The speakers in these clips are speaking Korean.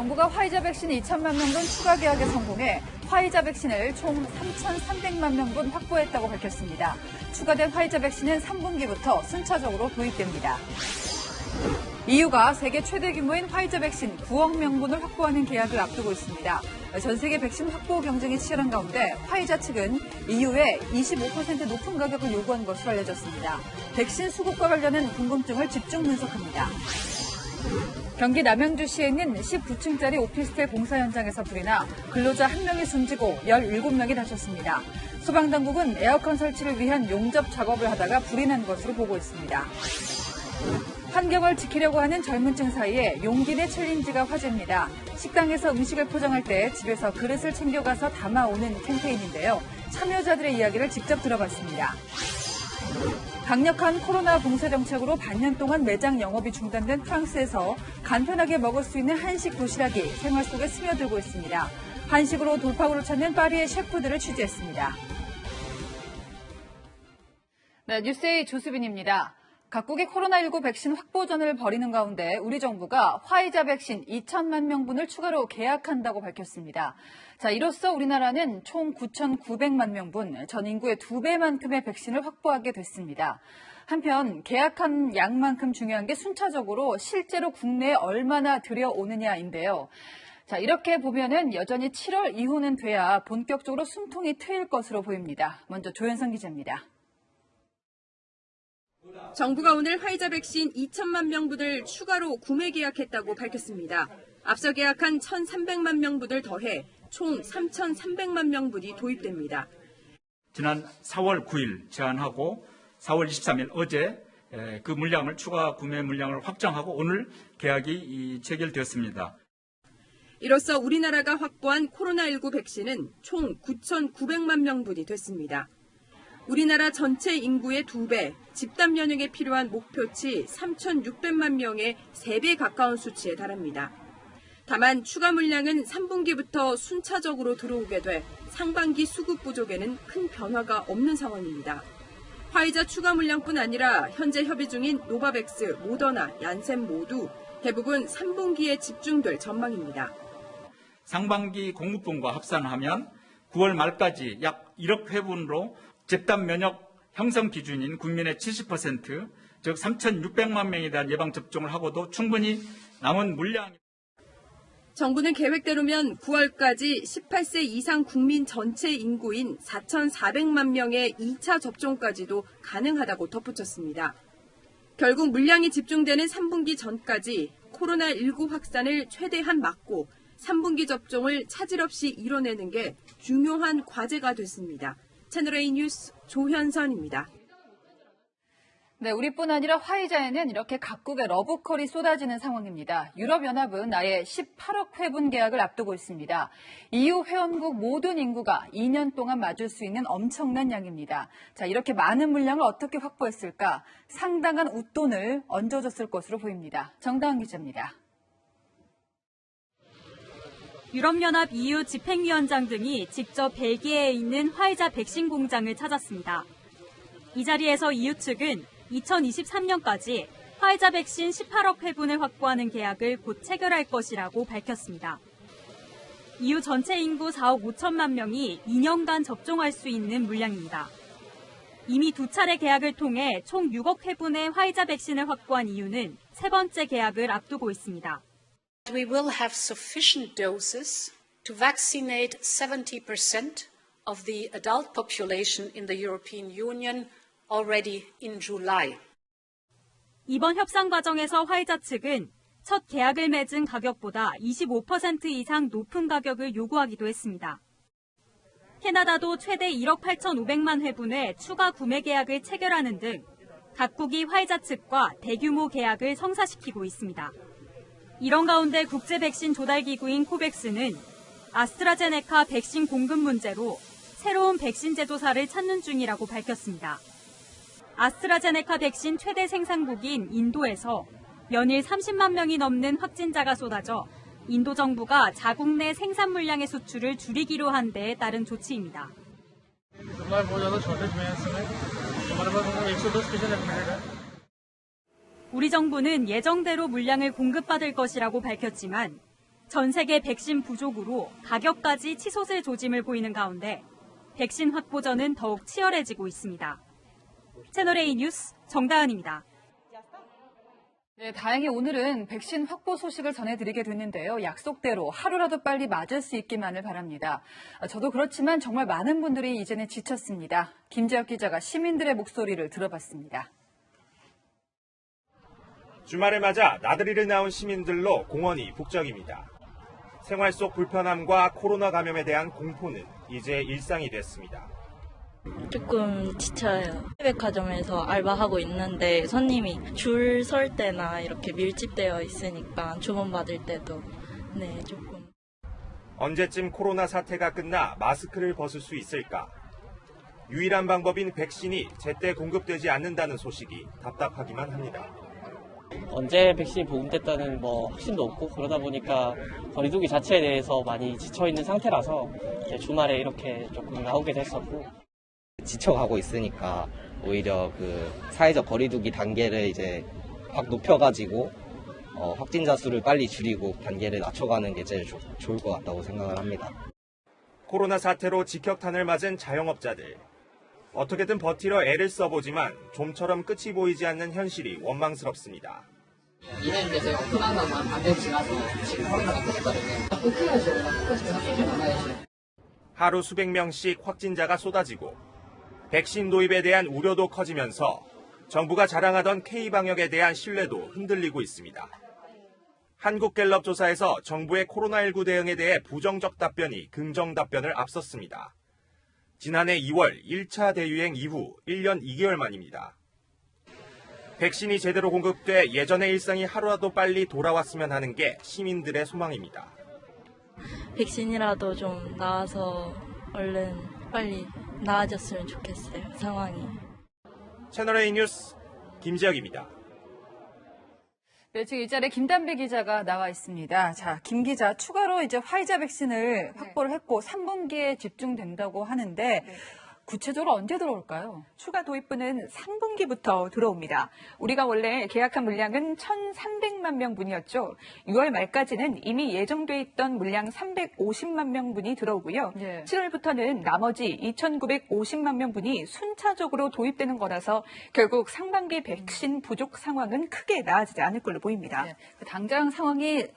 정부가 화이자 백신 2천만 명분 추가 계약에 성공해 화이자 백신을 총 3,300만 명분 확보했다고 밝혔습니다. 추가된 화이자 백신은 3분기부터 순차적으로 도입됩니다. EU가 세계 최대 규모인 화이자 백신 9억 명분을 확보하는 계약을 앞두고 있습니다. 전 세계 백신 확보 경쟁이 치열한 가운데 화이자 측은 EU에 25% 높은 가격을 요구한 것으로 알려졌습니다. 백신 수급과 관련한 궁금증을 집중 분석합니다. 경기 남양주시에 있는 19층짜리 오피스텔 공사 현장에서 불이 나 근로자 1명이 숨지고 17명이 다쳤습니다. 소방당국은 에어컨 설치를 위한 용접 작업을 하다가 불이 난 것으로 보고 있습니다. 환경을 지키려고 하는 젊은 층 사이에 용기 내 챌린지가 화제입니다. 식당에서 음식을 포장할 때 집에서 그릇을 챙겨가서 담아오는 캠페인인데요. 참여자들의 이야기를 직접 들어봤습니다. 강력한 코로나 봉쇄 정책으로 반년 동안 매장 영업이 중단된 프랑스에서 간편하게 먹을 수 있는 한식 도시락이 생활 속에 스며들고 있습니다. 한식으로 돌파구를 찾는 파리의 셰프들을 취재했습니다. 네, 뉴스의 조수빈입니다. 각국이 코로나19 백신 확보전을 벌이는 가운데 우리 정부가 화이자 백신 2천만 명분을 추가로 계약한다고 밝혔습니다. 자, 이로써 우리나라는 총 9,900만 명분, 전 인구의 2배만큼의 백신을 확보하게 됐습니다. 한편 계약한 양만큼 중요한 게 순차적으로 실제로 국내에 얼마나 들여오느냐인데요. 자, 이렇게 보면은 여전히 7월 이후는 돼야 본격적으로 숨통이 트일 것으로 보입니다. 먼저 조현선 기자입니다. 정부가 오늘 화이자 백신 2천만 명분을 추가로 구매 계약했다고 밝혔습니다. 앞서 계약한 1,300만 명분을 더해 총 3,300만 명분이 도입됩니다. 지난 4월 9일 제안하고 4월 23일 어제 그 물량을 추가 구매 물량을 확정하고 오늘 계약이 체결되었습니다. 이로써 우리나라가 확보한 코로나19 백신은 총 9,900만 명분이 됐습니다. 우리나라 전체 인구의 2배, 집단 면역에 필요한 목표치 3,600만 명의 3배 가까운 수치에 달합니다. 다만 추가 물량은 3분기부터 순차적으로 들어오게 돼 상반기 수급 부족에는 큰 변화가 없는 상황입니다. 화이자 추가 물량뿐 아니라 현재 협의 중인 노바백스, 모더나, 얀센 모두 대부분 3분기에 집중될 전망입니다. 상반기 공급분과 합산하면 9월 말까지 약 1억 회분으로 집단 면역 형성 기준인 국민의 70%, 즉 3,600만 명에 대한 예방접종을 하고도 충분히 남은 물량. 정부는 계획대로면 9월까지 18세 이상 국민 전체 인구인 4,400만 명의 2차 접종까지도 가능하다고 덧붙였습니다. 결국 물량이 집중되는 3분기 전까지 코로나19 확산을 최대한 막고 3분기 접종을 차질 없이 이뤄내는 게 중요한 과제가 됐습니다. 채널A 뉴스 조현선입니다. 네, 우리뿐 아니라 화이자에는 이렇게 각국의 러브콜이 쏟아지는 상황입니다. 유럽연합은 아예 18억 회분 계약을 앞두고 있습니다. EU 회원국 모든 인구가 2년 동안 맞을 수 있는 엄청난 양입니다. 자, 이렇게 많은 물량을 어떻게 확보했을까? 상당한 웃돈을 얹어줬을 것으로 보입니다. 정다은 기자입니다. 유럽연합 EU 집행위원장 등이 직접 벨기에에 있는 화이자 백신 공장을 찾았습니다. 이 자리에서 EU 측은 2023년까지 화이자 백신 18억 회분을 확보하는 계약을 곧 체결할 것이라고 밝혔습니다. EU 전체 인구 4억 5천만 명이 2년간 접종할 수 있는 물량입니다. 이미 2차례 계약을 통해 총 6억 회분의 화이자 백신을 확보한 EU는 세 번째 계약을 앞두고 있습니다. We will have sufficient doses to vaccinate 70% of the adult population in the European Union already in July. 이번 협상 과정에서 화이자 측은 첫 계약을 맺은 가격보다 25% 이상 높은 가격을 요구하기도 했습니다. 캐나다도 최대 1억 8,500만 회분의 추가 구매 계약을 체결하는 등 각국이 화이자 측과 대규모 계약을 성사시키고 있습니다. 이런 가운데 국제 백신 조달 기구인 코백스는 아스트라제네카 백신 공급 문제로 새로운 백신 제조사를 찾는 중이라고 밝혔습니다. 아스트라제네카 백신 최대 생산국인 인도에서 연일 30만 명이 넘는 확진자가 쏟아져 인도 정부가 자국 내 생산 물량의 수출을 줄이기로 한 데에 따른 조치입니다. 우리 정부는 예정대로 물량을 공급받을 것이라고 밝혔지만 전 세계 백신 부족으로 가격까지 치솟을 조짐을 보이는 가운데 백신 확보전은 더욱 치열해지고 있습니다. 채널A 뉴스 정다은입니다. 네, 다행히 오늘은 백신 확보 소식을 전해드리게 됐는데요. 약속대로 하루라도 빨리 맞을 수 있기만을 바랍니다. 저도 그렇지만 정말 많은 분들이 이제는 지쳤습니다. 김재혁 기자가 시민들의 목소리를 들어봤습니다. 주말을 맞아 나들이를 나온 시민들로 공원이 북적입니다. 생활 속 불편함과 코로나 감염에 대한 공포는 이제 일상이 됐습니다. 조금 지쳐요. 백화점에서 알바하고 있는데 손님이 줄 설 때나 이렇게 밀집되어 있으니까 주문받을 때도 조금. 언제쯤 코로나 사태가 끝나 마스크를 벗을 수 있을까? 유일한 방법인 백신이 제때 공급되지 않는다는 소식이 답답하기만 합니다. 언제 백신이 보급됐다는 확신도 없고 그러다 보니까 거리두기 자체에 대해서 많이 지쳐있는 상태라서 주말에 이렇게 조금 나오게 됐었고 지쳐가고 있으니까 오히려 그 사회적 거리두기 단계를 이제 확 높여가지고 확진자 수를 빨리 줄이고 단계를 낮춰가는 게 제일 좋을 것 같다고 생각을 합니다. 코로나 사태로 직격탄을 맞은 자영업자들. 어떻게든 버티려 애를 써보지만 좀처럼 끝이 보이지 않는 현실이 원망스럽습니다. 이랬는데 오픈한다고 한 반대 지나서 지금 코로나가 터졌거든요. 오픈해서 끝까지 나가야죠. 하루 수백 명씩 확진자가 쏟아지고 백신 도입에 대한 우려도 커지면서 정부가 자랑하던 K방역에 대한 신뢰도 흔들리고 있습니다. 한국갤럽 조사에서 정부의 코로나19 대응에 대해 부정적 답변이 긍정 답변을 앞섰습니다. 지난해 2월 1차 대유행 이후 1년 2개월 만입니다. 백신이 제대로 공급돼 예전의 일상이 하루라도 빨리 돌아왔으면 하는 게 시민들의 소망입니다. 백신이라도 좀 나와서 얼른 빨리 나아졌으면 좋겠어요, 상황이. 채널A 뉴스 김지혁입니다. 네, 지금 이 자리에 김담배 기자가 나와 있습니다. 자, 김 기자, 추가로 이제 화이자 백신을 확보를 했고 3분기에 집중된다고 하는데 구체적으로 언제 들어올까요? 추가 도입분은 3분기부터 들어옵니다. 우리가 원래 계약한 물량은 1,300만 명분이었죠. 6월 말까지는 이미 예정돼 있던 물량 350만 명분이 들어오고요. 7월부터는 나머지 2,950만 명분이 순차적으로 도입되는 거라서 결국 상반기 백신 부족 상황은 크게 나아지지 않을 걸로 보입니다. 당장 상황이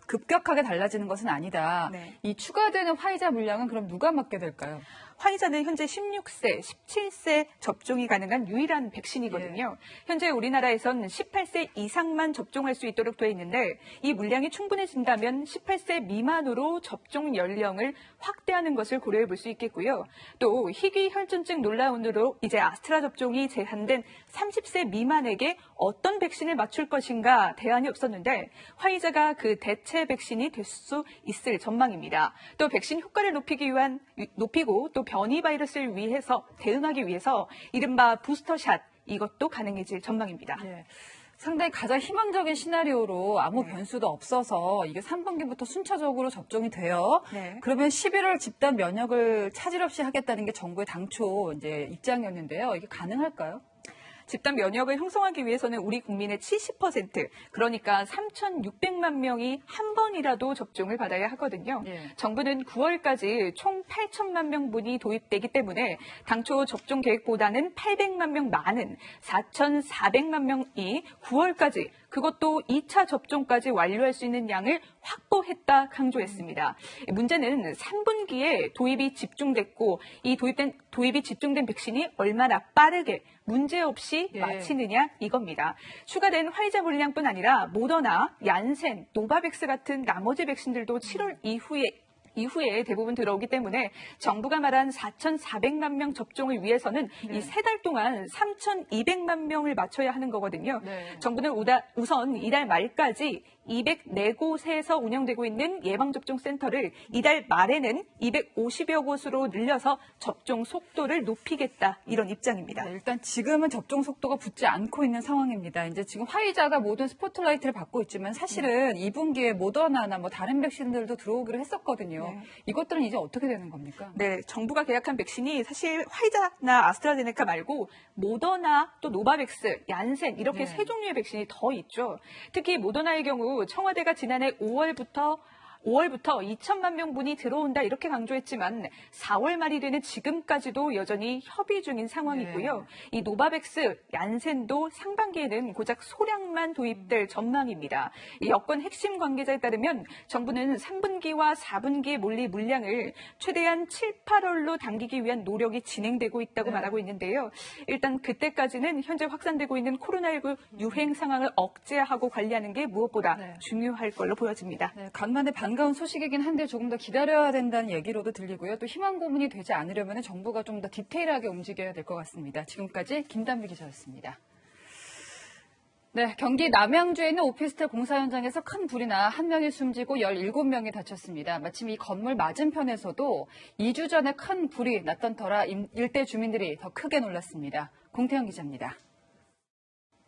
급격하게 달라지는 것은 아니다. 이 추가되는 화이자 물량은 그럼 누가 맡게 될까요? 화이자는 현재 16세, 17세 접종이 가능한 유일한 백신이거든요. 현재 우리나라에선 18세 이상만 접종할 수 있도록 되어 있는데 이 물량이 충분해진다면 18세 미만으로 접종 연령을 확대하는 것을 고려해 볼 수 있겠고요. 또 희귀 혈전증 논란으로 이제 아스트라 접종이 제한된 30세 미만에게 어떤 백신을 맞출 것인가 대안이 없었는데 화이자가 그 대체 백신이 될 수 있을 전망입니다. 또 백신 효과를 높이고 또 변이 바이러스를 대응하기 위해서 이른바 부스터샷 이것도 가능해질 전망입니다. 상당히 가장 희망적인 시나리오로 아무 변수도 없어서 이게 3분기부터 순차적으로 접종이 돼요. 그러면 11월 집단 면역을 차질 없이 하겠다는 게 정부의 당초 이제 입장이었는데요. 이게 가능할까요? 집단 면역을 형성하기 위해서는 우리 국민의 70%, 그러니까 3,600만 명이 한 번이라도 접종을 받아야 하거든요. 정부는 9월까지 총 8천만 명분이 도입되기 때문에 당초 접종 계획보다는 800만 명 많은 4,400만 명이 9월까지 그것도 2차 접종까지 완료할 수 있는 양을 확보했다 강조했습니다. 문제는 3분기에 도입이 집중됐고 이 도입이 집중된 백신이 얼마나 빠르게 문제없이 마치느냐 이겁니다. 추가된 화이자 물량뿐 아니라 모더나, 얀센, 노바백스 같은 나머지 백신들도 7월 이후에 대부분 들어오기 때문에 정부가 말한 4,400만 명 접종을 위해서는 이 3달 동안 3,200만 명을 맞춰야 하는 거거든요. 정부는 우선 이달 말까지 204곳에서 운영되고 있는 예방접종센터를 이달 말에는 250여 곳으로 늘려서 접종 속도를 높이겠다 이런 입장입니다. 일단 지금은 접종 속도가 붙지 않고 있는 상황입니다. 이제 지금 화이자가 모든 스포트라이트를 받고 있지만 사실은 2분기에 모더나나 다른 백신들도 들어오기로 했었거든요. 이것들은 이제 어떻게 되는 겁니까? 네, 정부가 계약한 백신이 사실 화이자나 아스트라제네카 말고 모더나 또 노바백스, 얀센 이렇게 세 종류의 백신이 더 있죠. 특히 모더나의 경우 청와대가 지난해 5월부터 5월부터 2천만 명분이 들어온다 이렇게 강조했지만 4월 말이 되는 지금까지도 여전히 협의 중인 상황이고요. 이 노바백스, 얀센도 상반기에는 고작 소량만 도입될 전망입니다. 이 여권 핵심 관계자에 따르면 정부는 3분기와 4분기에 몰릴 물량을 최대한 7, 8월로 당기기 위한 노력이 진행되고 있다고 말하고 있는데요. 일단 그때까지는 현재 확산되고 있는 코로나19 유행 상황을 억제하고 관리하는 게 무엇보다 중요할 걸로 보여집니다. 간만에 반가운 소식이긴 한데 조금 더 기다려야 된다는 얘기로도 들리고요. 또 희망 고문이 되지 않으려면 정부가 좀 더 디테일하게 움직여야 될 것 같습니다. 지금까지 김단비 기자였습니다. 네, 경기 남양주에 있는 오피스텔 공사 현장에서 큰 불이 나 한 명이 숨지고 17명이 다쳤습니다. 마침 이 건물 맞은편에서도 2주 전에 큰 불이 났던 터라 일대 주민들이 더 크게 놀랐습니다. 공태영 기자입니다.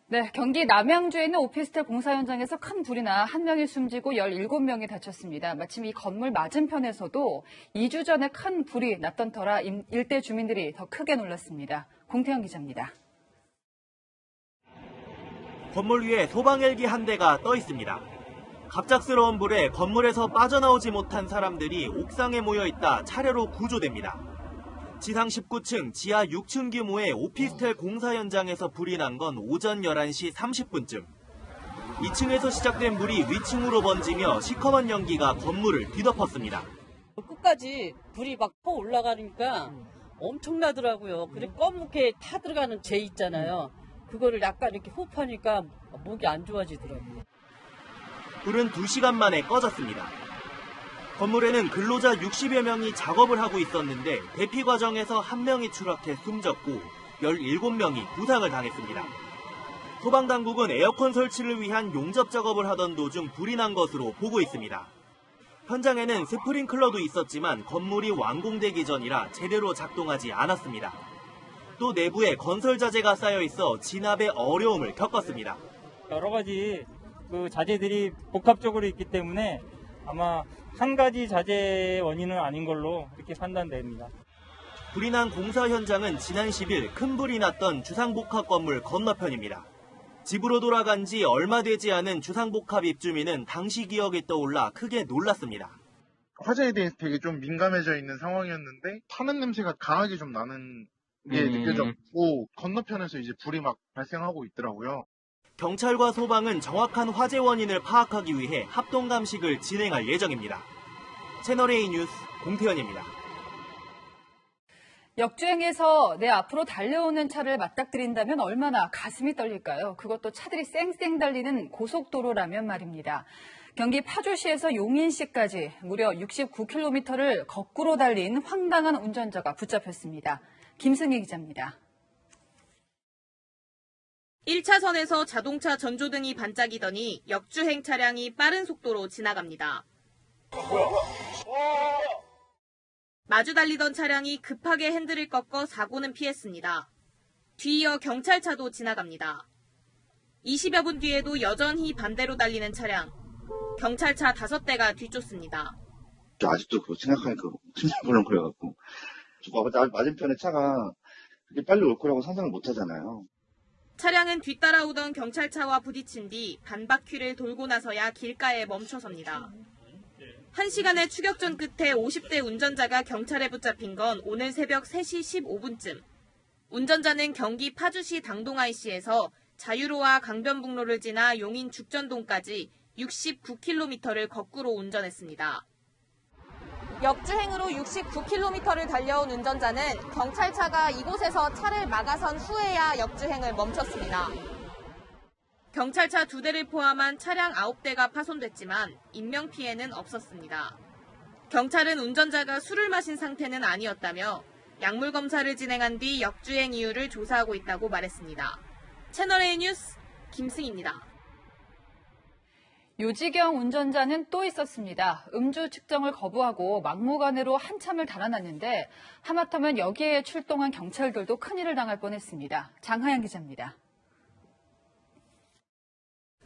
네, 경기 남양주에 있는 오피스텔 공사 현장에서 큰 불이 나 한 명이 숨지고 17명이 다쳤습니다. 마침 이 건물 맞은편에서도 2주 전에 큰 불이 났던 터라 일대 주민들이 더 크게 놀랐습니다. 공태영 기자입니다. 건물 위에 소방 헬기 한 대가 떠 있습니다. 갑작스러운 불에 건물에서 빠져나오지 못한 사람들이 옥상에 모여 있다 차례로 구조됩니다. 지상 19층, 지하 6층 규모의 오피스텔 공사 현장에서 불이 난 건 오전 11시 30분쯤. 2층에서 시작된 불이 위층으로 번지며 시커먼 연기가 건물을 뒤덮었습니다. 끝까지 불이 막 퍼 올라가니까 엄청나더라고요. 그리고 검게 타 들어가는 재 있잖아요. 그거를 약간 이렇게 호흡하니까 목이 안 좋아지더라고요. 불은 2시간 만에 꺼졌습니다. 건물에는 근로자 60여 명이 작업을 하고 있었는데 대피 과정에서 한 명이 추락해 숨졌고 17명이 부상을 당했습니다. 소방당국은 에어컨 설치를 위한 용접 작업을 하던 도중 불이 난 것으로 보고 있습니다. 현장에는 스프링클러도 있었지만 건물이 완공되기 전이라 제대로 작동하지 않았습니다. 또 내부에 건설 자재가 쌓여 있어 진압에 어려움을 겪었습니다. 여러 가지 자재들이 복합적으로 있기 때문에 아마 한 가지 자재 원인은 아닌 걸로 이렇게 판단됩니다. 불이 난 공사 현장은 지난 10일 큰 불이 났던 주상복합 건물 건너편입니다. 집으로 돌아간 지 얼마 되지 않은 주상복합 입주민은 당시 기억이 떠올라 크게 놀랐습니다. 화재에 대해서 되게 좀 민감해져 있는 상황이었는데 타는 냄새가 강하게 좀 나는 게 느껴졌고 건너편에서 이제 불이 막 발생하고 있더라고요. 경찰과 소방은 정확한 화재 원인을 파악하기 위해 합동 감식을 진행할 예정입니다. 채널A 뉴스 공태현입니다. 역주행에서 내 앞으로 달려오는 차를 맞닥뜨린다면 얼마나 가슴이 떨릴까요? 그것도 차들이 쌩쌩 달리는 고속도로라면 말입니다. 경기 파주시에서 용인시까지 무려 69km를 거꾸로 달린 황당한 운전자가 붙잡혔습니다. 김승희 기자입니다. 1차선에서 자동차 전조등이 반짝이더니 역주행 차량이 빠른 속도로 지나갑니다. 마주 달리던 차량이 급하게 핸들을 꺾어 사고는 피했습니다. 뒤이어 경찰차도 지나갑니다. 20여 분 뒤에도 여전히 반대로 달리는 차량. 경찰차 5대가 뒤쫓습니다. 아직도 그거 생각하니까 심장 벌렁거려갖고 맞은편에 차가 그렇게 빨리 올 거라고 상상을 못 하잖아요. 차량은 뒤따라오던 경찰차와 부딪힌 뒤 반바퀴를 돌고 나서야 길가에 멈춰섭니다. 1시간의 추격전 끝에 50대 운전자가 경찰에 붙잡힌 건 오늘 새벽 3시 15분쯤. 운전자는 경기 파주시 당동-IC에서 자유로와 강변북로를 지나 용인 죽전동까지 69km를 거꾸로 운전했습니다. 역주행으로 69km를 달려온 운전자는 경찰차가 이곳에서 차를 막아선 후에야 역주행을 멈췄습니다. 경찰차 2대를 포함한 차량 9대가 파손됐지만 인명피해는 없었습니다. 경찰은 운전자가 술을 마신 상태는 아니었다며 약물 검사를 진행한 뒤 역주행 이유를 조사하고 있다고 말했습니다. 채널A 뉴스 김승희입니다. 요지경 운전자는 또 있었습니다. 음주 측정을 거부하고 막무가내로 한참을 달아났는데 하마터면 여기에 출동한 경찰들도 큰일을 당할 뻔했습니다. 장하영 기자입니다.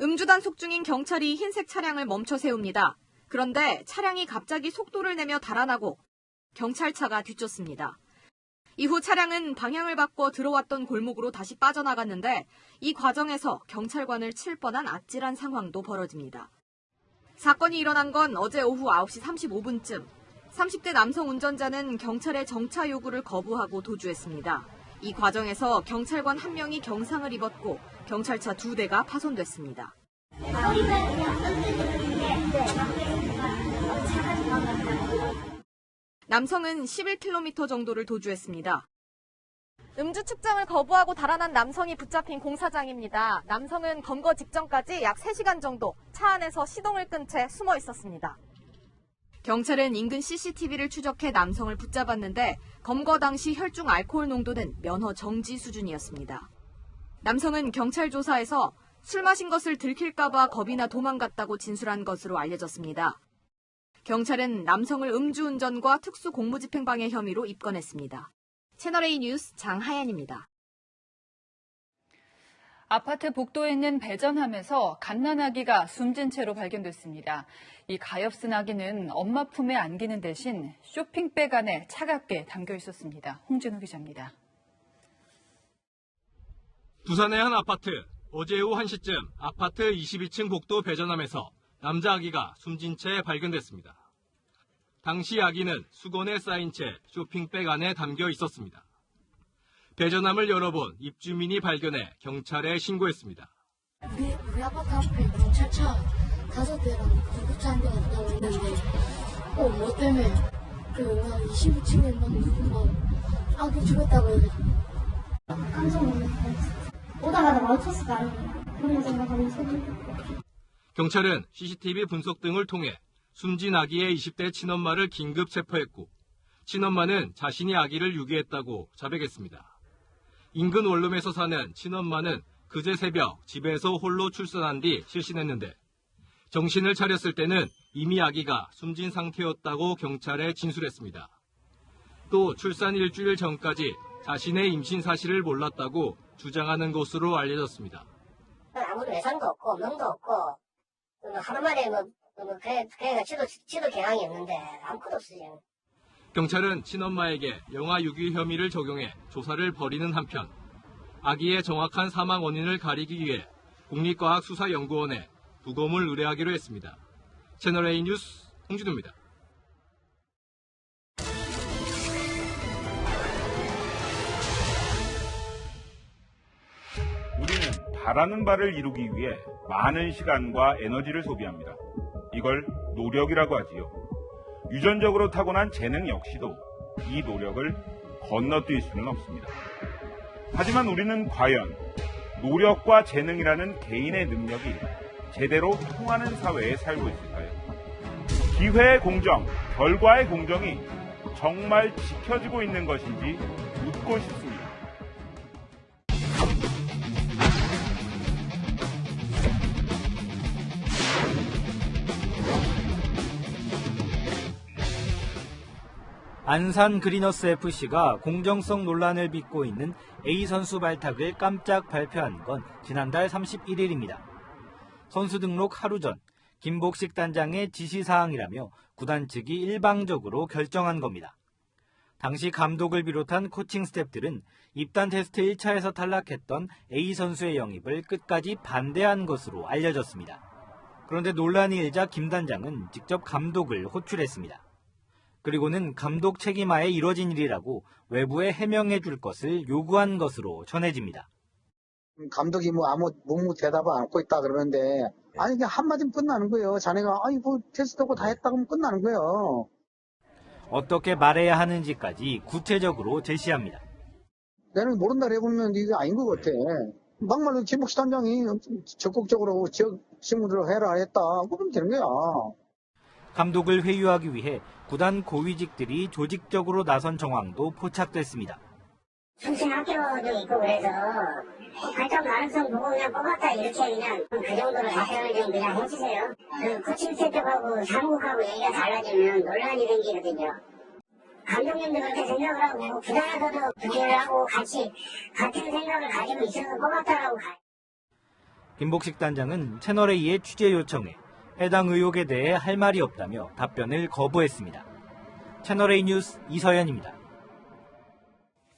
음주 단속 중인 경찰이 흰색 차량을 멈춰 세웁니다. 그런데 차량이 갑자기 속도를 내며 달아나고 경찰차가 뒤쫓습니다. 이후 차량은 방향을 바꿔 들어왔던 골목으로 다시 빠져나갔는데 이 과정에서 경찰관을 칠 뻔한 아찔한 상황도 벌어집니다. 사건이 일어난 건 어제 오후 9시 35분쯤. 30대 남성 운전자는 경찰의 정차 요구를 거부하고 도주했습니다. 이 과정에서 경찰관 1명이 경상을 입었고 경찰차 2대가 파손됐습니다. 남성은 11km 정도를 도주했습니다. 음주 측정을 거부하고 달아난 남성이 붙잡힌 공사장입니다. 남성은 검거 직전까지 약 3시간 정도 차 안에서 시동을 끈 채 숨어 있었습니다. 경찰은 인근 CCTV를 추적해 남성을 붙잡았는데 검거 당시 혈중 알코올 농도는 면허 정지 수준이었습니다. 남성은 경찰 조사에서 술 마신 것을 들킬까봐 겁이나 도망갔다고 진술한 것으로 알려졌습니다. 경찰은 남성을 음주운전과 특수공무집행방해 혐의로 입건했습니다. 채널A 뉴스 장하연입니다. 아파트 복도에 있는 배전함에서 갓난아기가 숨진 채로 발견됐습니다. 이 가엾은 아기는 엄마 품에 안기는 대신 쇼핑백 안에 차갑게 담겨 있었습니다. 홍진우 기자입니다. 부산의 한 아파트, 어제 오후 1시쯤 아파트 22층 복도 배전함에서 남자 아기가 숨진 채 발견됐습니다. 당시 아기는 수건에 쌓인 채 쇼핑백 안에 담겨 있었습니다. 배전함을 열어본 입주민이 발견해 경찰에 신고했습니다. 우리 아파트 앞에 경찰차 5대랑 구급차 한 대가 있다고 했는데 뭐 때문에 그 22층에 누군가 아기 죽었다고 해가지고 깜짝 놀랐어요. 오다가다 마주쳤을 거 아니에요. 그런 생각하면서 경찰은 CCTV 분석 등을 통해 숨진 아기의 20대 친엄마를 긴급 체포했고 친엄마는 자신이 아기를 유기했다고 자백했습니다. 인근 원룸에서 사는 친엄마는 그제 새벽 집에서 홀로 출산한 뒤 실신했는데 정신을 차렸을 때는 이미 아기가 숨진 상태였다고 경찰에 진술했습니다. 또 출산 일주일 전까지 자신의 임신 사실을 몰랐다고 주장하는 것으로 알려졌습니다. 아무리 외상도 없고 명도 없고 하루 만에 그래가 지도 개강이 없는데 아무것도 없어요. 경찰은 친엄마에게 영아 유기 혐의를 적용해 조사를 벌이는 한편 아기의 정확한 사망 원인을 가리기 위해 국립과학수사연구원에 부검을 의뢰하기로 했습니다. 채널A 뉴스 홍진우입니다. 우리는 바라는 바를 이루기 위해 많은 시간과 에너지를 소비합니다. 이걸 노력이라고 하지요. 유전적으로 타고난 재능 역시도 이 노력을 건너뛸 수는 없습니다. 하지만 우리는 과연 노력과 재능이라는 개인의 능력이 제대로 통하는 사회에 살고 있을까요? 기회의 공정, 결과의 공정이 정말 지켜지고 있는 것인지 묻고 싶습니다. 안산 그리너스 FC가 공정성 논란을 빚고 있는 A 선수 발탁을 깜짝 발표한 건 지난달 31일입니다. 선수 등록 하루 전 김복식 단장의 지시사항이라며 구단 측이 일방적으로 결정한 겁니다. 당시 감독을 비롯한 코칭 스태프들은 입단 테스트 1차에서 탈락했던 A 선수의 영입을 끝까지 반대한 것으로 알려졌습니다. 그런데 논란이 일자 김 단장은 직접 감독을 호출했습니다. 그리고는 감독 책임하에 이뤄진 일이라고 외부에 해명해 줄 것을 요구한 것으로 전해집니다. 감독이 아무 대답을 안 하고 있다 그러는데 아니 그냥 한마디면 끝나는 거예요. 자네가 테스트하고 다 했다 그러면 끝나는 거예요. 어떻게 말해야 하는지까지 구체적으로 제시합니다. 내가 모른다 해보면 이게 아닌 것 같아. 막말로 김복식 단장이 적극적으로 지역 친구들 해라 했다. 그러면 되는 거야. 감독을 회유하기 위해 구단 고위직들이 조직적으로 나선 정황도 포착됐습니다. 정신 학교도 있고 그래서 발전 가능성 보고 그냥 뽑았다 이렇게 그냥 그 정도로 자세를 좀 그냥 해주세요. 그 코칭 스태프하고 사무국하고 얘기가 달라지면 논란이 생기거든요. 감독님도 그렇게 생각을 하고 구단에서도 그걸 하고 같은 생각을 가지고 있어서 뽑았다라고. 김복식 단장은 채널A의 취재 요청에 해당 의혹에 대해 할 말이 없다며 답변을 거부했습니다. 채널A 뉴스 이서연입니다.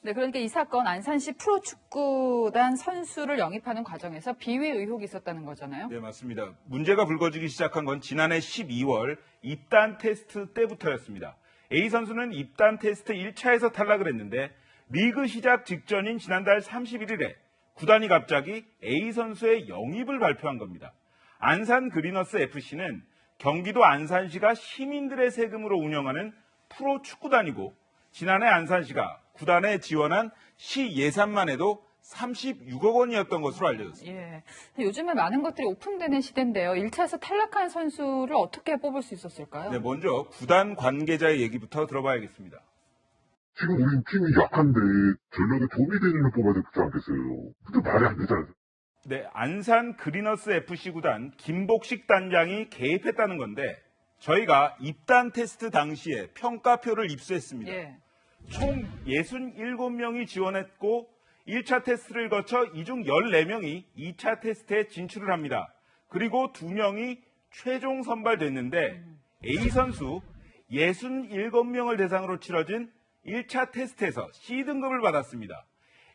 네, 그러니까 이 사건 안산시 프로축구단 선수를 영입하는 과정에서 비위 의혹이 있었다는 거잖아요. 네, 맞습니다. 문제가 불거지기 시작한 건 지난해 12월 입단 테스트 때부터였습니다. A 선수는 입단 테스트 1차에서 탈락을 했는데 리그 시작 직전인 지난달 31일에 구단이 갑자기 A 선수의 영입을 발표한 겁니다. 안산 그리너스 FC는 경기도 안산시가 시민들의 세금으로 운영하는 프로축구단이고 지난해 안산시가 구단에 지원한 시 예산만 해도 36억 원이었던 것으로 알려졌습니다. 예. 요즘에 많은 것들이 오픈되는 시대인데요. 1차에서 탈락한 선수를 어떻게 뽑을 수 있었을까요? 네, 먼저 구단 관계자의 얘기부터 들어봐야겠습니다. 지금 우리 팀이 약한데 전력에 도움이 되는 일 뽑아야 되지 않겠어요? 근데 말이 안 되잖아요. 네, 안산 그리너스 FC 구단 김복식 단장이 개입했다는 건데 저희가 입단 테스트 당시에 평가표를 입수했습니다. 예. 총 67명이 지원했고 1차 테스트를 거쳐 이 중 14명이 2차 테스트에 진출을 합니다. 그리고 2명이 최종 선발됐는데 A 선수 67명을 대상으로 치러진 1차 테스트에서 C등급을 받았습니다.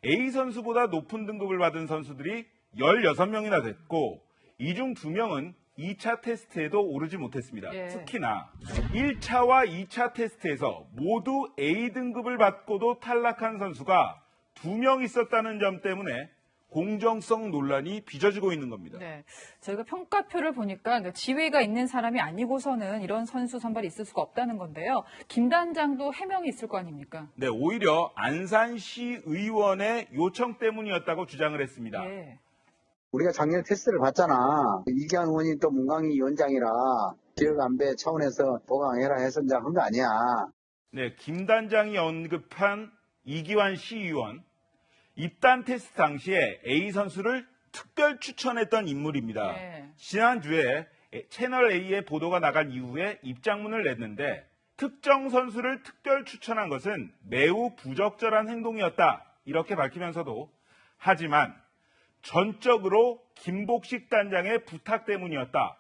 A 선수보다 높은 등급을 받은 선수들이 16명이나 됐고 이 중 2명은 2차 테스트에도 오르지 못했습니다. 예. 특히나 1차와 2차 테스트에서 모두 A등급을 받고도 탈락한 선수가 2명 있었다는 점 때문에 공정성 논란이 빚어지고 있는 겁니다. 네, 저희가 평가표를 보니까 지위가 있는 사람이 아니고서는 이런 선수 선발이 있을 수가 없다는 건데요. 김 단장도 해명이 있을 거 아닙니까? 네, 오히려 안산시 의원의 요청 때문이었다고 주장을 했습니다. 예. 우리가 작년에 테스트를 봤잖아. 이기환 의원이 또 문광희 위원장이라 지역 안배 차원에서 보강해라 해서 이제 한 거 아니야. 네, 김 단장이 언급한 이기환 시의원, 입단 테스트 당시에 A 선수를 특별 추천했던 인물입니다. 네. 지난주에 채널A의 보도가 나간 이후에 입장문을 냈는데 특정 선수를 특별 추천한 것은 매우 부적절한 행동이었다. 이렇게 밝히면서도 하지만 전적으로 김복식 단장의 부탁 때문이었다.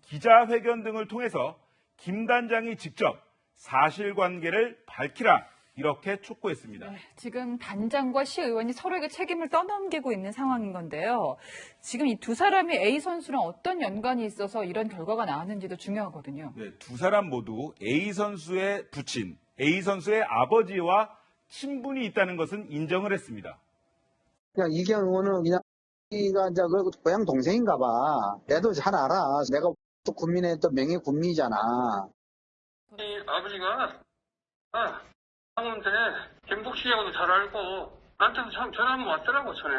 기자회견 등을 통해서 김 단장이 직접 사실관계를 밝히라. 이렇게 촉구했습니다. 네, 지금 단장과 시의원이 서로에게 책임을 떠넘기고 있는 상황인 건데요. 지금 이 두 사람이 A 선수랑 어떤 연관이 있어서 이런 결과가 나왔는지도 중요하거든요. 네, 두 사람 모두 A 선수의 부친, A 선수의 아버지와 친분이 있다는 것은 인정을 했습니다. 그냥 이기환 의원은 그냥 이가 이제 그 고향 동생인가 봐. 내도 잘 알아. 내가 또 국민의 또 명예 국민이잖아. 아버지가 하는데 김복식하고도 잘 알고 나한테도 참 전화 한번 왔더라고 전에.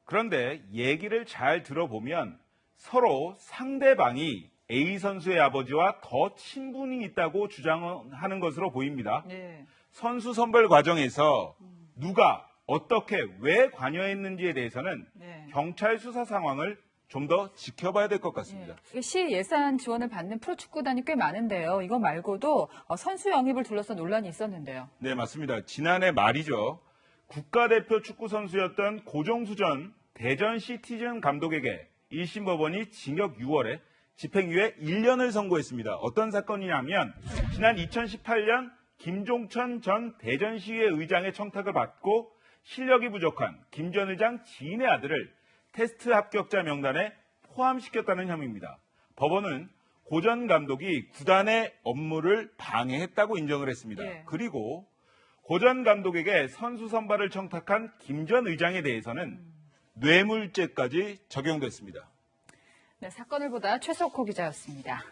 그런데 얘기를 잘 들어보면 서로 상대방이 A 선수의 아버지와 더 친분이 있다고 주장하는 것으로 보입니다. 네. 선수 선발 과정에서 누가 어떻게 왜 관여했는지에 대해서는 네. 경찰 수사 상황을 좀 더 지켜봐야 될 것 같습니다. 네. 시 예산 지원을 받는 프로축구단이 꽤 많은데요. 이거 말고도 선수 영입을 둘러싼 논란이 있었는데요. 네, 맞습니다. 지난해 말이죠. 국가대표 축구 선수였던 고종수 전 대전 시티즌 감독에게 1심 법원이 징역 6월에 집행유예 1년을 선고했습니다. 어떤 사건이냐면 지난 2018년 김종천 전 대전시의회 의장의 청탁을 받고 실력이 부족한 김 전 의장 지인의 아들을 테스트 합격자 명단에 포함시켰다는 혐의입니다. 법원은 고 전 감독이 구단의 업무를 방해했다고 인정을 했습니다. 예. 그리고 고 전 감독에게 선수 선발을 청탁한 김 전 의장에 대해서는 뇌물죄까지 적용됐습니다. 네, 사건을 보다 최석호 기자였습니다.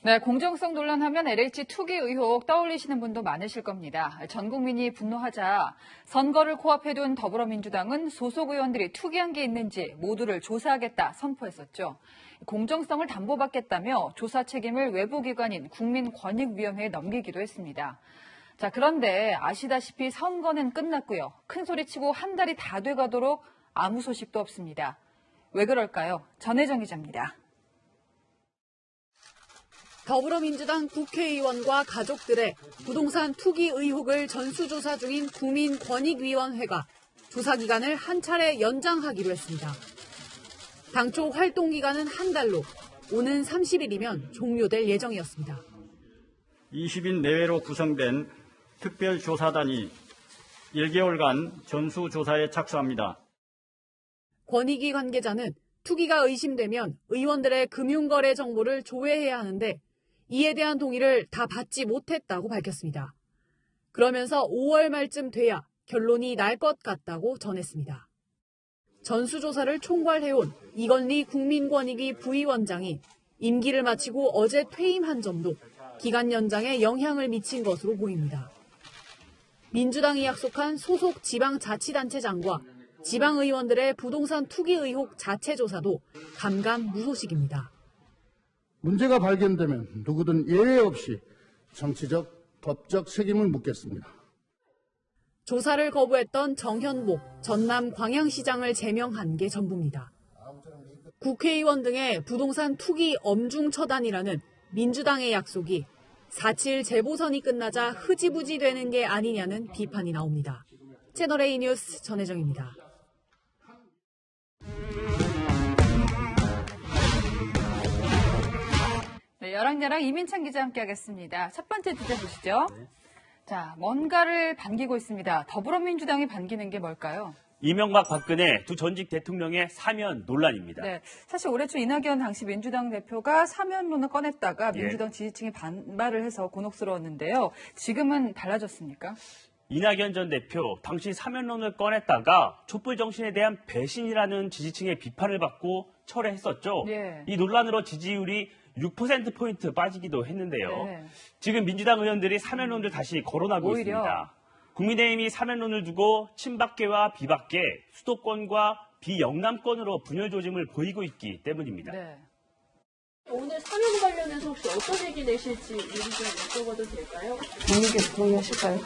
네, 공정성 논란하면 LH 투기 의혹 떠올리시는 분도 많으실 겁니다. 전 국민이 분노하자 선거를 코앞에 둔 더불어민주당은 소속 의원들이 투기한 게 있는지 모두를 조사하겠다 선포했었죠. 공정성을 담보받겠다며 조사 책임을 외부기관인 국민권익위원회에 넘기기도 했습니다. 자, 그런데 아시다시피 선거는 끝났고요. 큰 소리치고 한 달이 다 돼가도록 아무 소식도 없습니다. 왜 그럴까요? 전혜정 기자입니다. 더불어민주당 국회의원과 가족들의 부동산 투기 의혹을 전수조사 중인 국민권익위원회가 조사 기간을 한 차례 연장하기로 했습니다. 당초 활동 기간은 한 달로 오는 30일이면 종료될 예정이었습니다. 20인 내외로 구성된 특별조사단이 1개월간 전수조사에 착수합니다. 권익위 관계자는 투기가 의심되면 의원들의 금융거래 정보를 조회해야 하는데 이에 대한 동의를 다 받지 못했다고 밝혔습니다. 그러면서 5월 말쯤 돼야 결론이 날 것 같다고 전했습니다. 전수조사를 총괄해온 이건리 국민권익위 부위원장이 임기를 마치고 어제 퇴임한 점도 기간 연장에 영향을 미친 것으로 보입니다. 민주당이 약속한 소속 지방자치단체장과 지방의원들의 부동산 투기 의혹 자체 조사도 감감무소식입니다. 문제가 발견되면 누구든 예외 없이 정치적, 법적 책임을 묻겠습니다. 조사를 거부했던 정현복 전남 광양시장을 제명한 게 전부입니다. 국회의원 등의 부동산 투기 엄중 처단이라는 민주당의 약속이 4.7 재보선이 끝나자 흐지부지 되는 게 아니냐는 비판이 나옵니다. 채널A 뉴스 전혜정입니다. 네, 여랑야랑 이민찬 기자 함께하겠습니다. 첫 번째 주제 보시죠. 자, 뭔가를 반기고 있습니다. 더불어민주당이 반기는 게 뭘까요? 이명박 박근혜 두 전직 대통령의 사면 논란입니다. 네, 사실 올해 초 이낙연 당시 민주당 대표가 사면론을 꺼냈다가 민주당 지지층이 반발을 해서 곤혹스러웠는데요. 지금은 달라졌습니까? 이낙연 전 대표 당시 사면론을 꺼냈다가 촛불 정신에 대한 배신이라는 지지층의 비판을 받고 철회했었죠. 네. 이 논란으로 지지율이 6%포인트 빠지기도 했는데요. 네. 지금 민주당 의원들이 사면론을 다시 거론하고 오히려. 있습니다. 국민의힘이 사면론을 두고 친박계와 비박계, 수도권과 비영남권으로 분열 조짐을 보이고 있기 때문입니다. 네. 오늘 사면 관련해서 혹시 어떤 얘기 내실지 미리 좀 여쭤봐도 될까요? 국민께서 동의하실까요?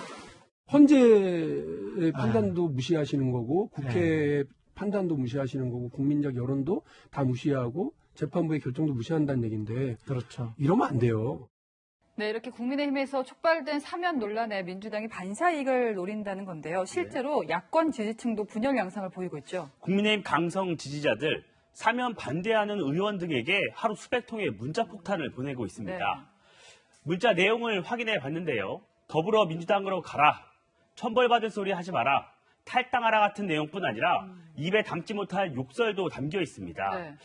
헌재의 판단도 무시하시는 거고 국회의 판단도 무시하시는 거고 국민적 여론도 다 무시하고 재판부의 결정도 무시한다는 얘기인데 그렇죠. 이러면 안 돼요. 네, 이렇게 국민의힘에서 촉발된 사면 논란에 민주당이 반사이익을 노린다는 건데요. 실제로 야권 지지층도 분열 양상을 보이고 있죠. 국민의힘 강성 지지자들, 사면 반대하는 의원 등에게 하루 수백 통의 문자 폭탄을 보내고 있습니다. 네. 문자 내용을 확인해 봤는데요. 더불어민주당으로 가라, 천벌받을 소리 하지 마라, 탈당하라 같은 내용뿐 아니라 입에 담지 못할 욕설도 담겨 있습니다. 네.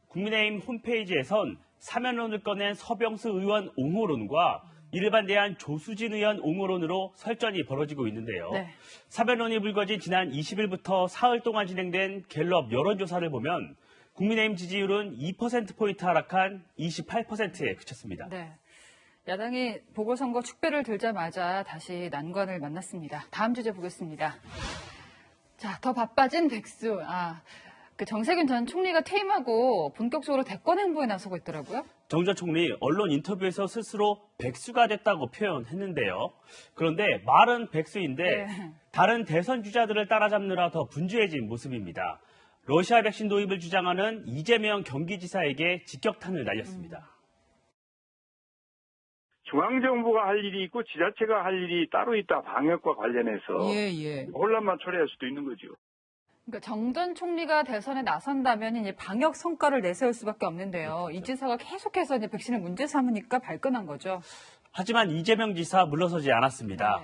국민의힘 홈페이지에선 사면론을 꺼낸 서병수 의원 옹호론과 이를 반대한 조수진 의원 옹호론으로 설전이 벌어지고 있는데요. 네. 사면론이 불거진 지난 20일부터 사흘 동안 진행된 갤럽 여론조사를 보면 국민의힘 지지율은 2%포인트 하락한 28%에 그쳤습니다. 네. 야당이 보궐선거 축배를 들자마자 다시 난관을 만났습니다. 다음 주제 보겠습니다. 자, 더 바빠진 백수. 그 정세균 전 총리가 퇴임하고 본격적으로 대권 행보에 나서고 있더라고요. 정 전 총리 언론 인터뷰에서 스스로 백수가 됐다고 표현했는데요. 그런데 말은 백수인데 다른 대선 주자들을 따라잡느라 더 분주해진 모습입니다. 러시아 백신 도입을 주장하는 이재명 경기지사에게 직격탄을 날렸습니다. 중앙정부가 할 일이 있고 지자체가 할 일이 따로 있다. 방역과 관련해서 혼란만 초래할 수도 있는 거죠. 그러니까 정 전 총리가 대선에 나선다면 이제 방역 성과를 내세울 수밖에 없는데요. 이 지사가 계속해서 이제 백신을 문제 삼으니까 발끈한 거죠. 하지만 이재명 지사 물러서지 않았습니다.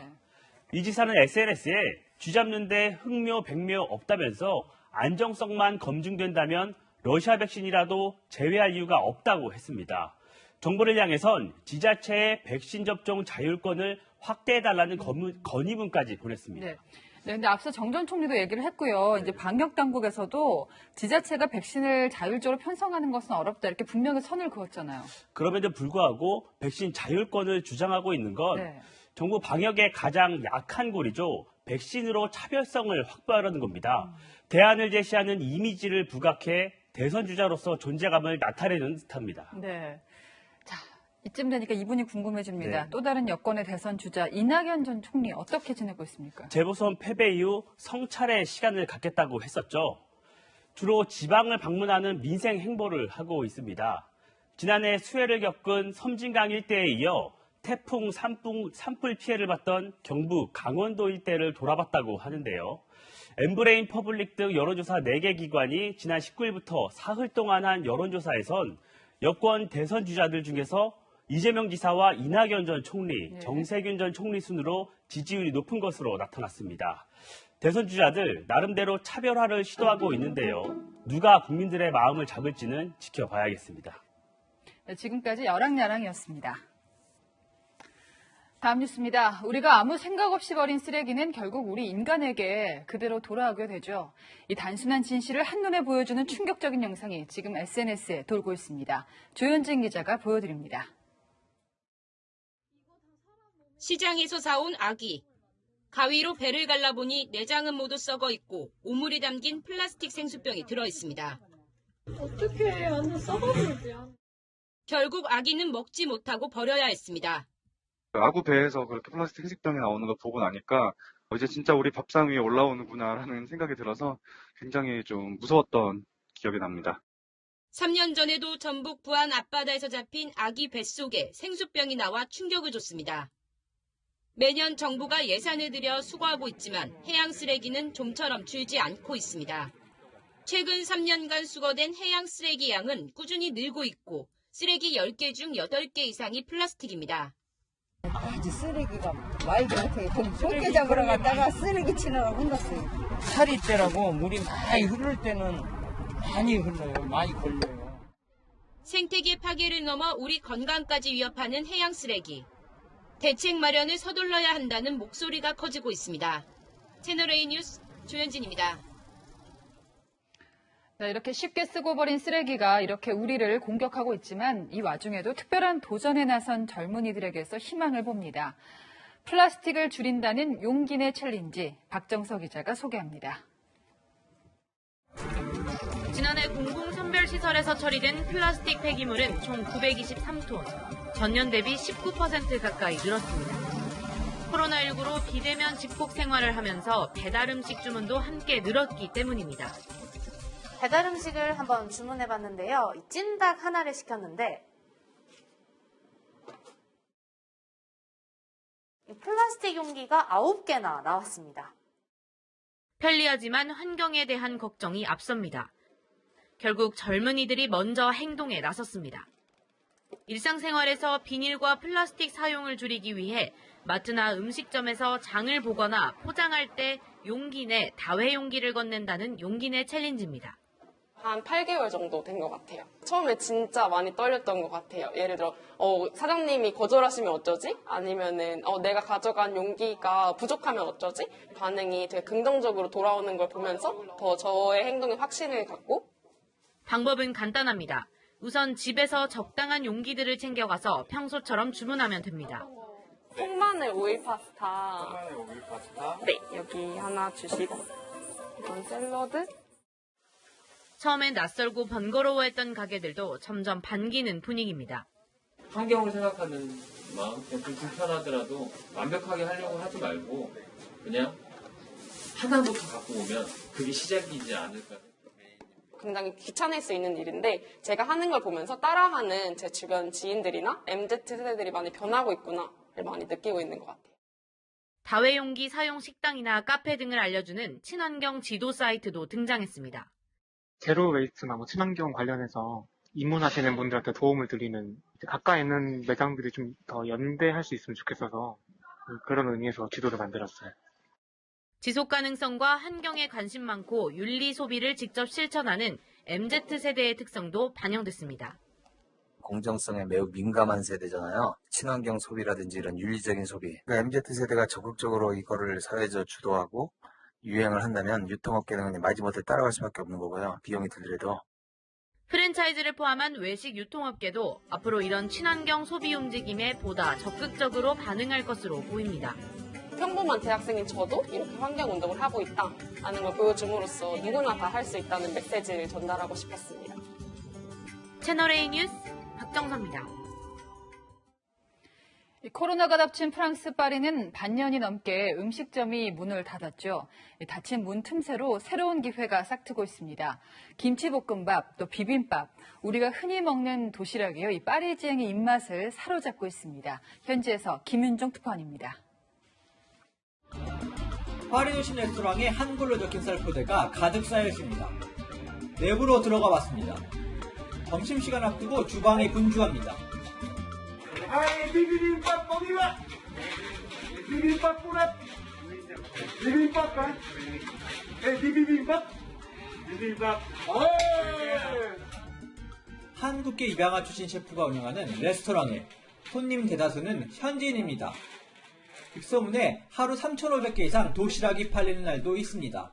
이 지사는 SNS에 쥐잡는데 흑묘, 백묘 없다면서 안정성만 검증된다면 러시아 백신이라도 제외할 이유가 없다고 했습니다. 정부를 향해선 지자체의 백신 접종 자율권을 확대해달라는 건의문까지 보냈습니다. 네, 근데 앞서 정 전 총리도 얘기를 했고요. 이제 방역 당국에서도 지자체가 백신을 자율적으로 편성하는 것은 어렵다 이렇게 분명히 선을 그었잖아요. 그럼에도 불구하고 백신 자율권을 주장하고 있는 건 정부 방역의 가장 약한 고리죠. 백신으로 차별성을 확보하려는 겁니다. 대안을 제시하는 이미지를 부각해 대선 주자로서 존재감을 나타내는 듯합니다. 네. 자, 이쯤 되니까 이분이 궁금해집니다. 또 다른 여권의 대선 주자 이낙연 전 총리 어떻게 지내고 있습니까? 재보선 패배 이후 성찰의 시간을 갖겠다고 했었죠. 주로 지방을 방문하는 민생 행보를 하고 있습니다. 지난해 수해를 겪은 섬진강 일대에 이어 태풍, 산불 피해를 봤던 경북 강원도 일대를 돌아봤다고 하는데요. 엠브레인 퍼블릭 등 여론조사 4개 기관이 지난 19일부터 사흘 동안 한 여론조사에선 여권 대선 주자들 중에서 이재명 지사와 이낙연 전 총리, 정세균 전 총리 순으로 지지율이 높은 것으로 나타났습니다. 대선 주자들 나름대로 차별화를 시도하고 있는데요. 누가 국민들의 마음을 잡을지는 지켜봐야겠습니다. 네, 지금까지 여랑야랑이었습니다. 다음 뉴스입니다. 우리가 아무 생각 없이 버린 쓰레기는 결국 우리 인간에게 그대로 돌아오게 되죠. 이 단순한 진실을 한눈에 보여주는 충격적인 영상이 지금 SNS에 돌고 있습니다. 조현진 기자가 보여드립니다. 시장에서 사온 아기. 가위로 배를 갈라보니 내장은 모두 썩어 있고 오물이 담긴 플라스틱 생수병이 들어있습니다. 어떻게 완전 썩어버리지? 결국 아기는 먹지 못하고 버려야 했습니다. 아구 배에서 그렇게 플라스틱 생수병이 나오는 거 보고 나니까 이제 진짜 우리 밥상 위에 올라오는구나라는 생각이 들어서 굉장히 좀 무서웠던 기억이 납니다. 3년 전에도 전북 부안 앞바다에서 잡힌 아기 뱃속에 생수병이 나와 충격을 줬습니다. 매년 정부가 예산을 들여 수거하고 있지만 해양 쓰레기는 좀처럼 줄지 않고 있습니다. 최근 3년간 수거된 해양 쓰레기 양은 꾸준히 늘고 있고 쓰레기 10개 중 8개 이상이 플라스틱입니다. 아주 쓰레기가 말도 못해. 손게 잡으러 갔다가 쓰레기 치느라고 혼났어요. 살이 때라고 물이 많이 흐를 때는 많이 흘러요. 많이 걸려요. 생태계 파괴를 넘어 우리 건강까지 위협하는 해양 쓰레기. 대책 마련을 서둘러야 한다는 목소리가 커지고 있습니다. 채널A 뉴스 조현진입니다. 네, 이렇게 쉽게 쓰고 버린 쓰레기가 이렇게 우리를 공격하고 있지만 이 와중에도 특별한 도전에 나선 젊은이들에게서 희망을 봅니다. 플라스틱을 줄인다는 용기 내 챌린지 박정서 기자가 소개합니다. 지난해 공공선별시설에서 처리된 플라스틱 폐기물은 총 923톤, 전년 대비 19% 가까이 늘었습니다. 코로나19로 비대면 집콕 생활을 하면서 배달음식 주문도 함께 늘었기 때문입니다. 배달음식을 한번 주문해봤는데요. 찜닭 하나를 시켰는데 플라스틱 용기가 9개나 나왔습니다. 편리하지만 환경에 대한 걱정이 앞섭니다. 결국 젊은이들이 먼저 행동에 나섰습니다. 일상생활에서 비닐과 플라스틱 사용을 줄이기 위해 마트나 음식점에서 장을 보거나 포장할 때 용기 내 다회용기를 건넨다는 용기 내 챌린지입니다. 한 8개월 정도 된 것 같아요. 처음에 진짜 많이 떨렸던 것 같아요. 예를 들어 사장님이 거절하시면 어쩌지? 아니면은 내가 가져간 용기가 부족하면 어쩌지? 반응이 되게 긍정적으로 돌아오는 걸 보면서 더 저의 행동에 확신을 갖고. 방법은 간단합니다. 우선 집에서 적당한 용기들을 챙겨가서 평소처럼 주문하면 됩니다. 콩마늘 오일 파스타. 네, 여기 하나 주시고 이건 샐러드. 처음엔 낯설고 번거로워했던 가게들도 점점 반기는 분위기입니다. 환경을 생각하는 마음, 좀 불편하더라도 완벽하게 하려고 하지 말고 그냥 하나부터 갖고 오면 그게 시작이지 않을까. 굉장히 귀찮을 수 있는 일인데 제가 하는 걸 보면서 따라하는 제 주변 지인들이나 MZ세대들이 많이 변하고 있구나를 많이 느끼고 있는 것 같아요. 다회용기 사용 식당이나 카페 등을 알려주는 친환경 지도 사이트도 등장했습니다. 제로 웨이스트나 친환경 관련해서 입문하시는 분들한테 도움을 드리는 가까이 있는 매장들이 좀 더 연대할 수 있으면 좋겠어서 그런 의미에서 지도를 만들었어요. 지속 가능성과 환경에 관심 많고 윤리 소비를 직접 실천하는 MZ세대의 특성도 반영됐습니다. 공정성에 매우 민감한 세대잖아요. 친환경 소비라든지 이런 윤리적인 소비. 그러니까 MZ세대가 적극적으로 이거를 사회적 주도하고 유행을 한다면 유통업계는 마지못해 따라갈 수밖에 없는 거고요. 비용이 들더라도. 프랜차이즈를 포함한 외식 유통업계도 앞으로 이런 친환경 소비 움직임에 보다 적극적으로 반응할 것으로 보입니다. 평범한 대학생인 저도 이렇게 환경운동을 하고 있다는 걸 보여줌으로써 누구나 다 할 수 있다는 메시지를 전달하고 싶었습니다. 채널A 뉴스 박정서입니다. 코로나가 덮친 프랑스 파리는 반년이 넘게 음식점이 문을 닫았죠. 닫힌 문 틈새로 새로운 기회가 싹트고 있습니다. 김치볶음밥, 또 비빔밥, 우리가 흔히 먹는 도시락이요. 이 파리지앵의 입맛을 사로잡고 있습니다. 현지에서 김윤종 특파원입니다. 파리 도심 레스토랑에 한글로 적힌 쌀포대가 가득 쌓여 있습니다. 내부로 들어가 봤습니다. 점심시간 앞두고 주방이 분주합니다. はい、ビビビンバお見はビビンバポラビビンバかビビビンバビビンバ 한국계 입양아 출신 셰프가 운영하는 레스토랑에 손님 대다수는 현지인입니다. 입소문에 하루 3,500개 이상 도시락이 팔리는 날도 있습니다.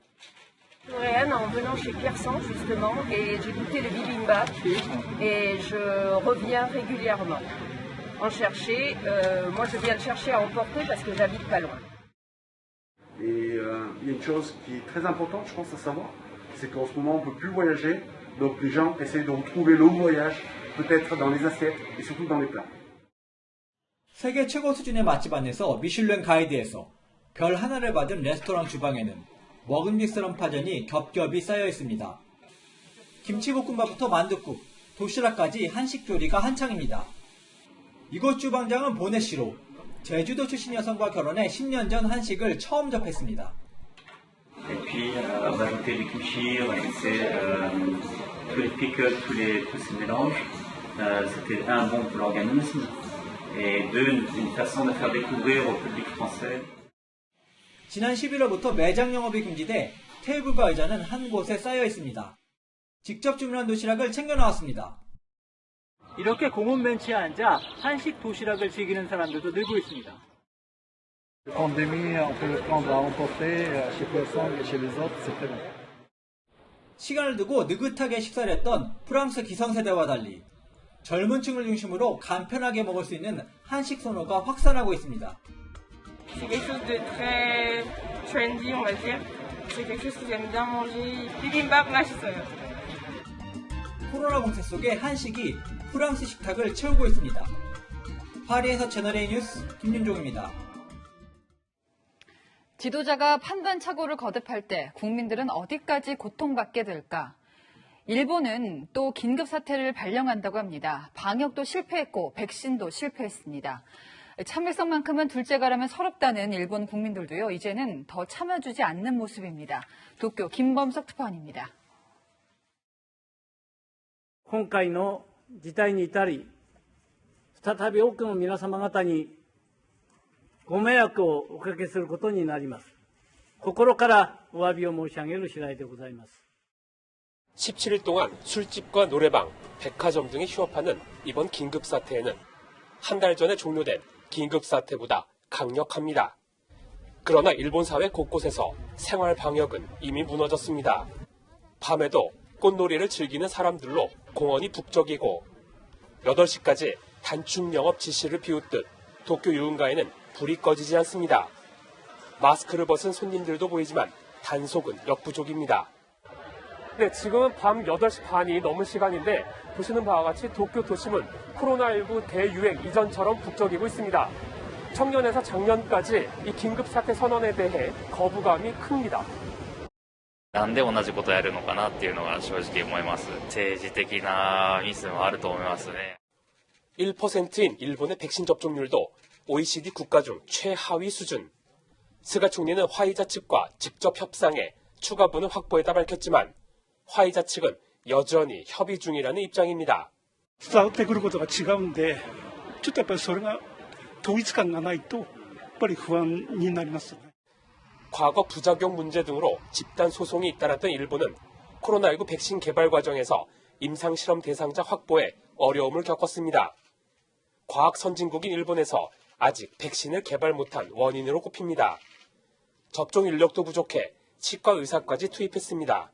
Coréenne en venant chez Pierre-Sang justement et j'ai goûté le bibimbap et je reviens régulièrement en chercher. Moi je viens le chercher à emporter parce que j'habite pas loin. Et il y a une chose qui est très importante, je pense, à savoir, c'est qu'en ce moment on ne peut plus voyager, donc les gens essayent de retrouver le voyage, peut-être dans les assiettes et surtout dans les plats. 세계 최고 수준의 맛집 안에서 미슐랭 가이드에서 별 하나를 받은 레스토랑 주방에는 먹음직스러운 파전이 겹겹이 쌓여 있습니다. 김치볶음밥부터 만둣국, 도시락까지 한식 조리가 한창입니다. 이곳 주방장은 보네 씨로 제주도 출신 여성과 결혼해 10년 전 한식을 처음 접했습니다. Et puis on va ajouter du kimchi, on va laisser tous les pickles, tous ces mélanges. C'était un bon pour l'organisme et deux une façon de faire découvrir au public français. 지난 11월부터 매장 영업이 금지돼 테이블과 의자는 한 곳에 쌓여 있습니다. 직접 주문한 도시락을 챙겨 나왔습니다. 이렇게 공원 벤치에 앉아 한식 도시락을 즐기는 사람들도 늘고 있습니다. 시간을 두고 느긋하게 식사를 했던 프랑스 기성세대와 달리 젊은 층을 중심으로 간편하게 먹을 수 있는 한식 선호가 확산하고 있습니다. C'est quelque chose de très trendy, on va dire. C'est quelque chose que j'aime bien manger. Bibimbap 맛있어요. 코로나 공세 속에 한식이 프랑스 식탁을 채우고 있습니다. 파리에서 채널A 뉴스 김윤종입니다. 지도자가 판단착오를 거듭할 때 국민들은 어디까지 고통받게 될까? 일본은 또 긴급사태를 발령한다고 합니다. 방역도 실패했고 백신도 실패했습니다. 참을성만큼은 둘째가라면 서럽다는 일본 국민들도요, 이제는 더 참아주지 않는 모습입니다. 도쿄 김범석 특파원입니다. 今回の事態に至り、再び多くの皆様方にご迷惑をおかけすることになります。心からお詫びを申し上げる次第でございます。 17일 동안 술집과 노래방, 백화점 등이 휴업하는 이번 긴급사태에는 한 달 전에 종료된 긴급사태보다 강력합니다. 그러나 일본 사회 곳곳에서 생활 방역은 이미 무너졌습니다. 밤에도 꽃놀이를 즐기는 사람들로 공원이 북적이고 8시까지 단축 영업 지시를 비웃듯 도쿄 유흥가에는 불이 꺼지지 않습니다. 마스크를 벗은 손님들도 보이지만 단속은 역부족입니다. 네, 지금은 밤 8시 반이 넘은 시간인데 보시는 바와 같이 도쿄 도심은 코로나19 대유행 이전처럼 북적이고 있습니다. 청년에서 작년까지 이 긴급사태 선언에 대해 거부감이 큽니다. なんで同じことやるのかなっていうのが正直思います。政治的なミスもあると思いますね。 1%인 일본의 백신 접종률도 OECD 국가 중 최하위 수준. 스가 총리는 화이자 측과 직접 협상해 추가분을 확보했다 밝혔지만 화이자 측은 여전히 협의 중이라는 입장입니다. 伝わってくることが違うんで、ちょっとやっぱりそれが統一感がないとやっぱり不安になります。 과거 부작용 문제 등으로 집단 소송이 잇따랐던 일본은 코로나19 백신 개발 과정에서 임상실험 대상자 확보에 어려움을 겪었습니다. 과학 선진국인 일본에서 아직 백신을 개발 못한 원인으로 꼽힙니다. 접종 인력도 부족해 치과 의사까지 투입했습니다.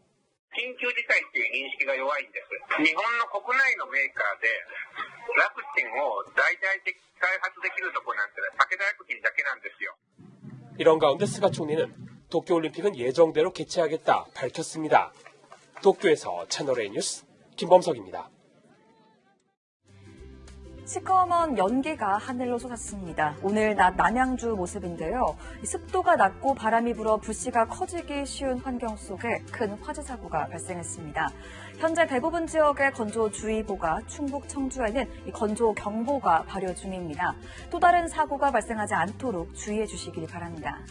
緊急事態っていう認識が弱いんです。日本の国内のメーカーでワクチンを大々的に開発できるとこなんて武田薬品だけなんですよ。 이런 가운데 스가 총리는 도쿄올림픽은 예정대로 개최하겠다 밝혔습니다. 도쿄에서 채널A 뉴스 김범석입니다. 시커먼 연기가 하늘로 솟았습니다. 오늘 낮 남양주 모습인데요. 습도가 낮고 바람이 불어 불씨가 커지기 쉬운 환경 속에 큰 화재 사고가 발생했습니다. 현재 대부분 지역에 건조주의보가, 충북 청주에는 건조경보가 발효 중입니다. 또 다른 사고가 발생하지 않도록 주의해 주시길 바랍니다.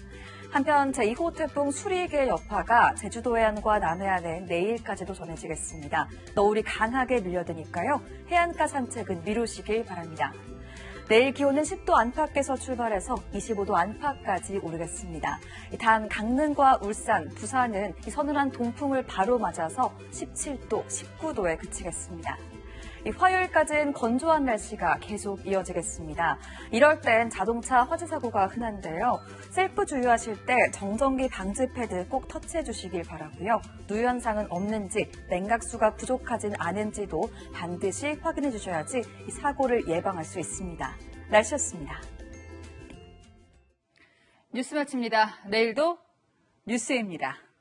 한편 제2호 태풍 수리의 여파가 제주도 해안과 남해안에 내일까지도 전해지겠습니다. 너울이 강하게 밀려드니까요. 해안가 산책은 미루시길 바랍니다. 내일 기온은 10도 안팎에서 출발해서 25도 안팎까지 오르겠습니다. 단 강릉과 울산, 부산은 서늘한 동풍을 바로 맞아서 17도, 19도에 그치겠습니다. 화요일까지는 건조한 날씨가 계속 이어지겠습니다. 이럴 땐 자동차 화재 사고가 흔한데요. 셀프 주유하실 때 정전기 방지 패드 꼭 터치해 주시길 바라고요. 누유현상은 없는지, 냉각수가 부족하진 않은지도 반드시 확인해 주셔야지 사고를 예방할 수 있습니다. 날씨였습니다. 뉴스 마칩니다. 내일도 뉴스입니다.